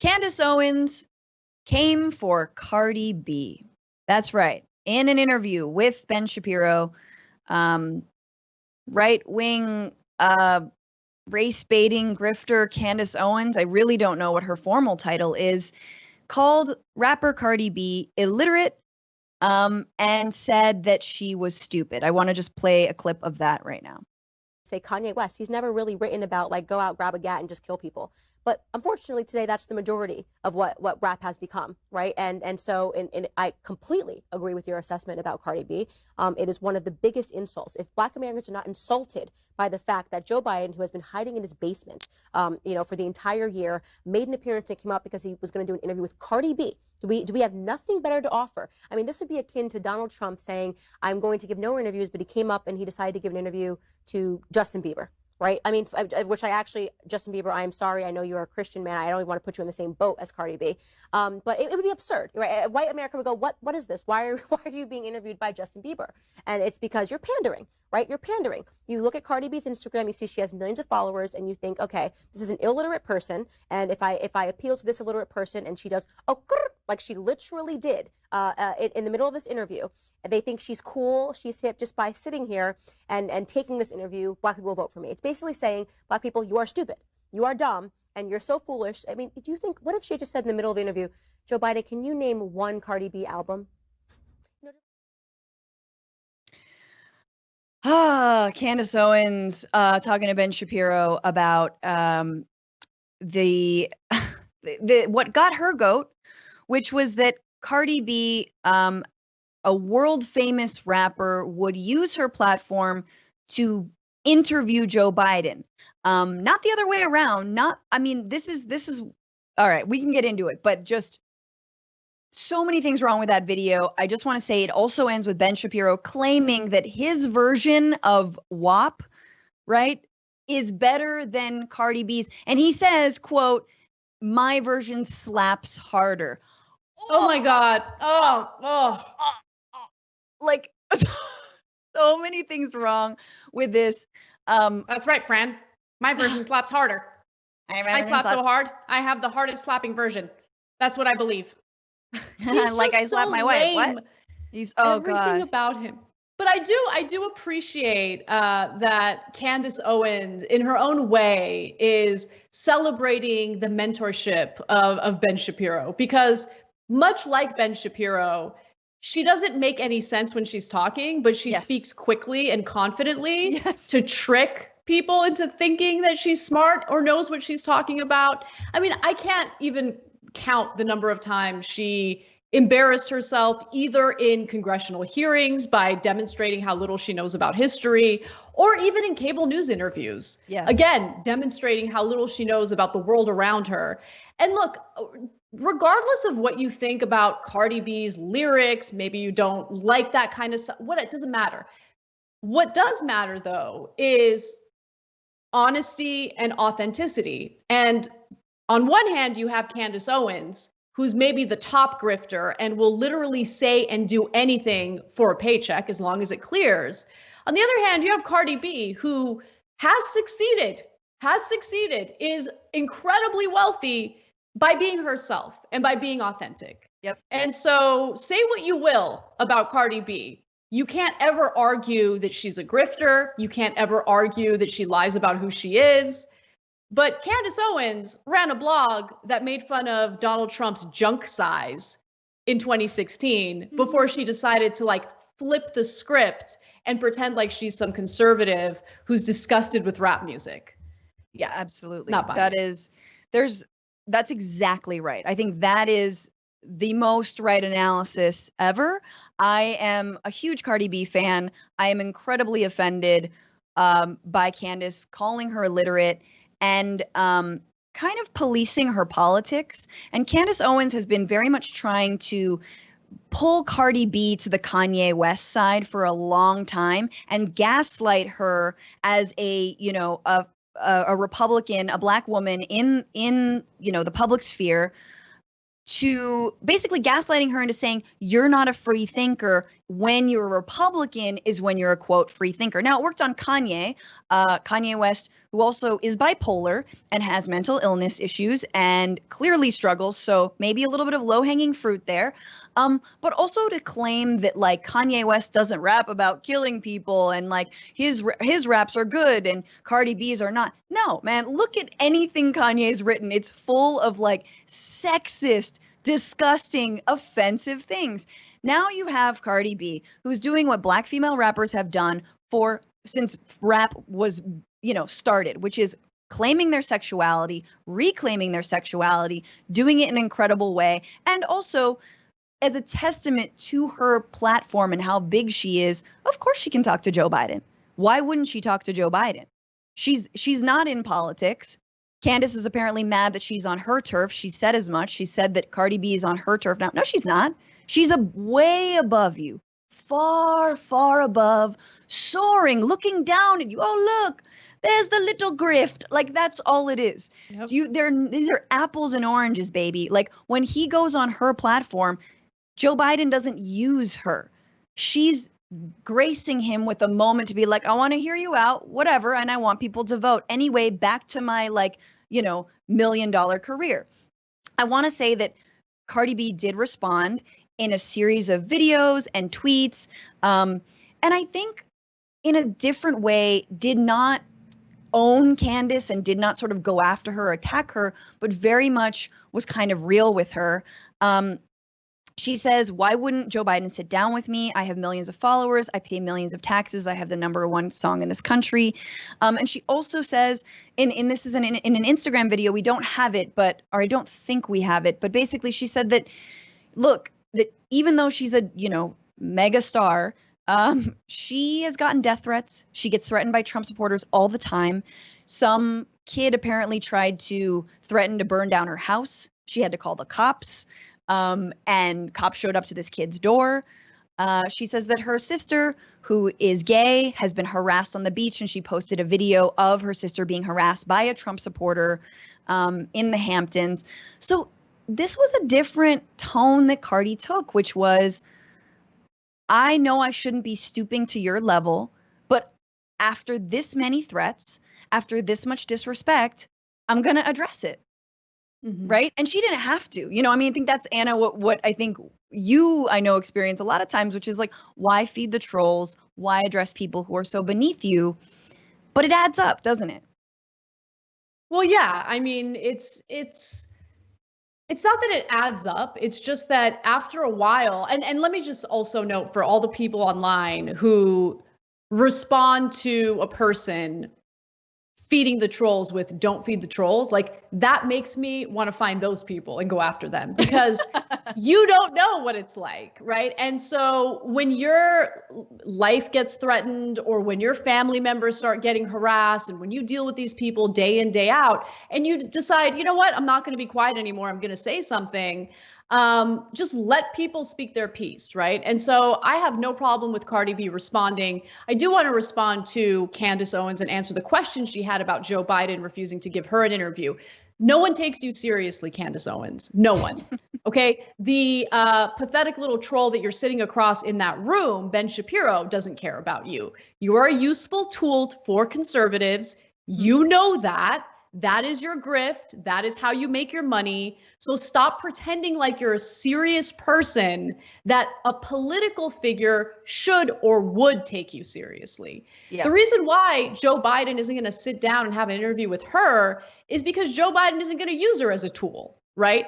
Candace Owens came for Cardi B. That's right. In an interview with Ben Shapiro, right-wing race-baiting grifter Candace Owens, I really don't know what her formal title is, called rapper Cardi B illiterate and said that she was stupid. I want to just play a clip of that right now. Say Kanye West, he's never really written about like go out, grab a gat and just kill people. But unfortunately today that's the majority of what rap has become, right? And so I completely agree with your assessment about Cardi B. It is one of the biggest insults. If Black Americans are not insulted by the fact that Joe Biden, who has been hiding in his basement, for the entire year, made an appearance and came out because he was going to do an interview with Cardi B. Do we have nothing better to offer? I mean, this would be akin to Donald Trump saying, I'm going to give no interviews, but he came up and he decided to give an interview to Justin Bieber, right? I mean, Justin Bieber, I'm sorry, I know you're a Christian man. I don't even want to put you in the same boat as Cardi B. But it would be absurd, right? White America would go, what is this? Why are you being interviewed by Justin Bieber? And it's because you're pandering, right? You're pandering. You look at Cardi B's Instagram, you see she has millions of followers, and you think, okay, this is an illiterate person, and if I appeal to this illiterate person and she does, like she literally did in the middle of this interview, and they think she's cool, she's hip just by sitting here and taking this interview, Black people will vote for me. It's basically saying, Black people, you are stupid, you are dumb, and you're so foolish. I mean, do you think, what if she just said in the middle of the interview, Joe Biden, can you name one Cardi B album? Candace Owens talking to Ben Shapiro about the what got her goat, which was that Cardi B, a world famous rapper, would use her platform to interview Joe Biden. Not the other way around. This is all right, we can get into it, but just so many things wrong with that video. I just want to say it also ends with Ben Shapiro claiming that his version of WAP, right, is better than Cardi B's. And he says, quote, my version slaps harder. Oh my God. Like so many things wrong with this. That's right, Fran. My version slaps harder. I slap so hard. I have the hardest slapping version. That's what I believe. Like I slapped my wife. What? He's everything about him. But I do appreciate that Candace Owens, in her own way, is celebrating the mentorship of Ben Shapiro, because much like Ben Shapiro, she doesn't make any sense when she's talking, but she speaks quickly and confidently to trick people into thinking that she's smart or knows what she's talking about. I mean, I can't even count the number of times she embarrassed herself either in congressional hearings by demonstrating how little she knows about history, or even in cable news interviews. Again, demonstrating how little she knows about the world around her. And look, regardless of what you think about Cardi B's lyrics, maybe you don't like that kind of stuff, it doesn't matter. What does matter, though, is honesty and authenticity. And on one hand, you have Candace Owens, who's maybe the top grifter and will literally say and do anything for a paycheck as long as it clears. On the other hand, you have Cardi B, who has succeeded, is incredibly wealthy by being herself and by being authentic. And so say what you will about Cardi B. You can't ever argue that she's a grifter. You can't ever argue that she lies about who she is. But Candace Owens ran a blog that made fun of Donald Trump's junk size in 2016 before she decided to flip the script and pretend like she's some conservative who's disgusted with rap music. Yeah, absolutely. Not buying. That's exactly right. I think that is the most right analysis ever. I am a huge Cardi B fan. I am incredibly offended by Candace calling her illiterate and kind of policing her politics. And Candace Owens has been very much trying to pull Cardi B to the Kanye West side for a long time and gaslight her as a Republican, a Black woman in the public sphere, to basically gaslighting her into saying, you're not a free thinker. when you're a Republican is when you're a, quote, free thinker. Now, it worked on Kanye, Kanye West, who also is bipolar and has mental illness issues and clearly struggles. So maybe a little bit of low-hanging fruit there. But also to claim that like Kanye West doesn't rap about killing people and like his raps are good and Cardi B's are not. No, man, look at anything Kanye's written. It's full of like sexist, disgusting, offensive things. Now you have Cardi B, who's doing what Black female rappers have done since rap was, started, which is claiming their sexuality, reclaiming their sexuality, doing it in an incredible way, and also as a testament to her platform and how big she is. Of course she can talk to Joe Biden. Why wouldn't she talk to Joe Biden? She's not in politics. Candace is apparently mad that she's on her turf. She said as much. She said that Cardi B is on her turf now. No, she's not. She's way above you, far, far above, soaring, looking down at you. Oh, look, there's the little grift. Like, that's all it is. Yep. These are apples and oranges, baby. Like, when he goes on her platform, Joe Biden doesn't use her. She's gracing him with a moment to be like, I want to hear you out, whatever, and I want people to vote. Anyway, back to my, $1 million career. I want to say that Cardi B did respond in a series of videos and tweets, and I think in a different way did not own Candace and did not sort of go after her, attack her, but very much was kind of real with her. She says, why wouldn't Joe Biden sit down with me? I have millions of followers. I pay millions of taxes. I have the #1 song in this country. And she also says, this is in an Instagram video, we don't have it, or I don't think we have it, but basically she said that, look, that even though she's a, mega star, she has gotten death threats. She gets threatened by Trump supporters all the time. Some kid apparently tried to threaten to burn down her house. She had to call the cops. And cops showed up to this kid's door. She says that her sister, who is gay, has been harassed on the beach, and she posted a video of her sister being harassed by a Trump supporter in the Hamptons. So this was a different tone that Cardi took, which was, I know I shouldn't be stooping to your level, but after this many threats, after this much disrespect, I'm going to address it. Mm-hmm. Right. And she didn't have to, I think that's, Anna, what I think I know experience a lot of times, which is like, why feed the trolls? Why address people who are so beneath you? But it adds up, doesn't it? Well, yeah. I mean, it's not that it adds up. It's just that after a while, and let me just also note for all the people online who respond to a person feeding the trolls with "don't feed the trolls," like that makes me want to find those people and go after them, because you don't know what it's like, right? And so when your life gets threatened, or when your family members start getting harassed, and when you deal with these people day in, day out, and you decide, you know what, I'm not going to be quiet anymore, I'm going to say something, just let people speak their piece, right? And so I have no problem with Cardi B responding. I do want to respond to Candace Owens and answer the question she had about Joe Biden refusing to give her an interview. No one takes you seriously, Candace Owens. No one. Okay. The pathetic little troll that you're sitting across in that room, Ben Shapiro, doesn't care about you. You are a useful tool for conservatives. You know that. That is your grift. That is how you make your money. So stop pretending like you're a serious person that a political figure should or would take you seriously. Yeah. The reason why Joe Biden isn't going to sit down and have an interview with her is because Joe Biden isn't going to use her as a tool, right?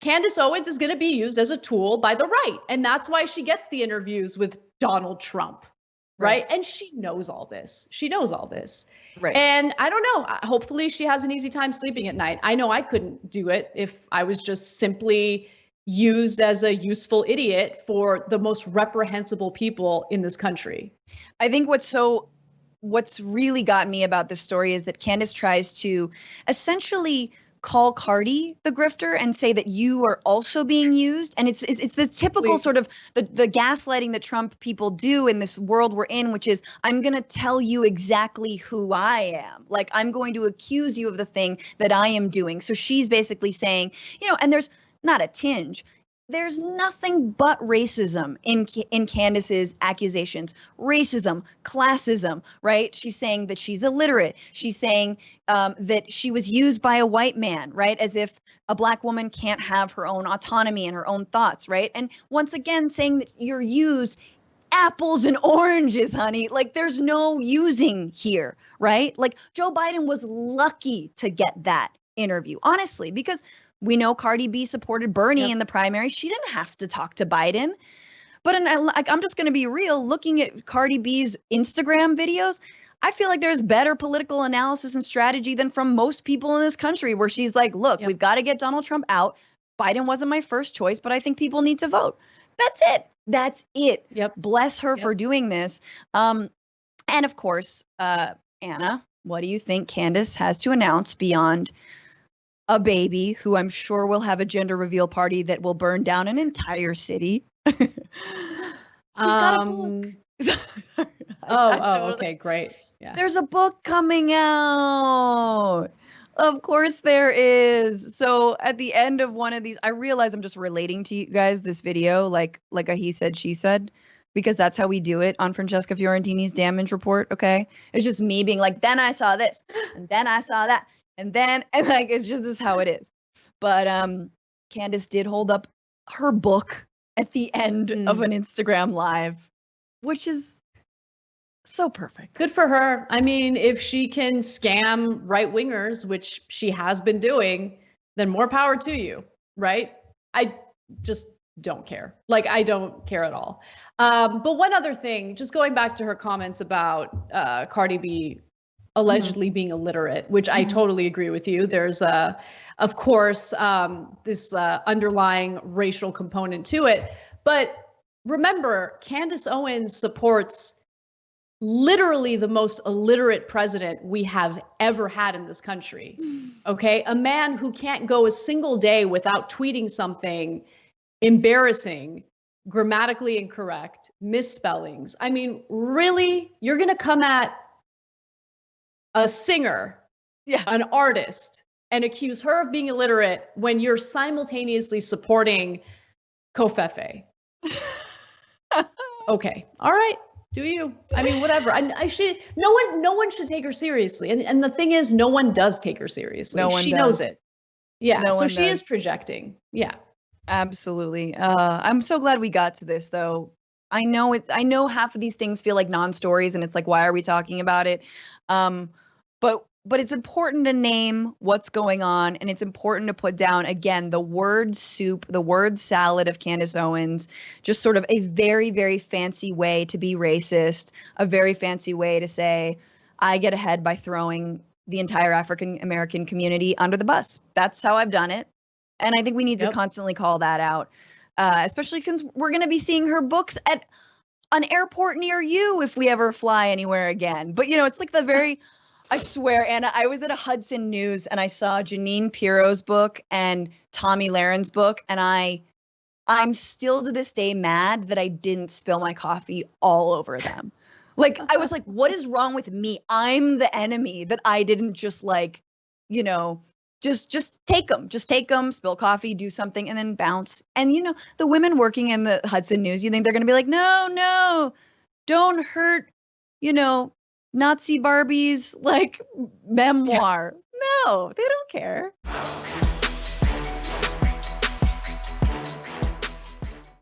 Candace Owens is going to be used as a tool by the right. And that's why she gets the interviews with Donald Trump. Right. And she knows all this. She knows all this. Right. And I don't know. Hopefully she has an easy time sleeping at night. I know I couldn't do it if I was just simply used as a useful idiot for the most reprehensible people in this country. I think what's really got me about this story is that Candace tries to essentially call Cardi the grifter and say that you are also being used. And it's the typical sort of the gaslighting that Trump people do in this world we're in, which is, I'm going to tell you exactly who I am. Like, I'm going to accuse you of the thing that I am doing. So she's basically saying, and there's not a tinge. there's nothing but racism in Candace's accusations. Racism, classism, right? She's saying that she's illiterate. She's saying that she was used by a white man, right? As if a Black woman can't have her own autonomy and her own thoughts, right? And once again, saying that you're used apples and oranges, honey. Like, there's no using here, right? Like, Joe Biden was lucky to get that interview, honestly, because we know Cardi B supported Bernie in the primary. She didn't have to talk to Biden. But I'm just going to be real. Looking at Cardi B's Instagram videos, I feel like there's better political analysis and strategy than from most people in this country, where she's like, look, we've got to get Donald Trump out. Biden wasn't my first choice, but I think people need to vote. That's it. That's it. Yep. Bless her for doing this. And of course, Anna, what do you think Candace has to announce beyond a baby who I'm sure will have a gender reveal party that will burn down an entire city? She's got a book. Okay, great. Yeah. There's a book coming out. Of course there is. So at the end of one of these, I realize I'm just relating to you guys this video like a he said, she said, because that's how we do it on Francesca Fiorentini's damage report, okay? It's just me being like, then I saw this, and then I saw that. And like, it's just this is how it is. But Candace did hold up her book at the end of an Instagram live, which is so perfect. Good for her. I mean, if she can scam right wingers, which she has been doing, then more power to you, right? I just don't care. Like, I don't care at all. But one other thing, just going back to her comments about Cardi B allegedly being illiterate, which I totally agree with you. There's of course, this underlying racial component to it. But remember, Candace Owens supports literally the most illiterate president we have ever had in this country. Okay, a man who can't go a single day without tweeting something embarrassing, grammatically incorrect, misspellings. I mean, really? You're going to come at a singer, an artist, and accuse her of being illiterate when you're simultaneously supporting Kofefe? Okay, all right, do you? I mean, whatever. No one should take her seriously, and the thing is, no one does take her seriously. She knows it. Yeah, so she is projecting. Yeah, absolutely. I'm so glad we got to this, though. I know half of these things feel like non-stories, and it's like, why are we talking about it? But it's important to name what's going on, and it's important to put down, again, the word soup, the word salad of Candace Owens, just sort of a very, very fancy way to be racist, a very fancy way to say, I get ahead by throwing the entire African American community under the bus. That's how I've done it. And I think we need to constantly call that out, especially because we're going to be seeing her books at an airport near you if we ever fly anywhere again. But, it's like the very... I swear, Anna, I was at a Hudson News and I saw Janine Pirro's book and Tommy Laren's book, and I'm still to this day mad that I didn't spill my coffee all over them. Like, I was like, what is wrong with me? I'm the enemy that I didn't just just take them, spill coffee, do something, and then bounce. And, the women working in the Hudson News, you think they're going to be like, no, don't hurt, Nazi Barbie's like memoir. No, they don't care.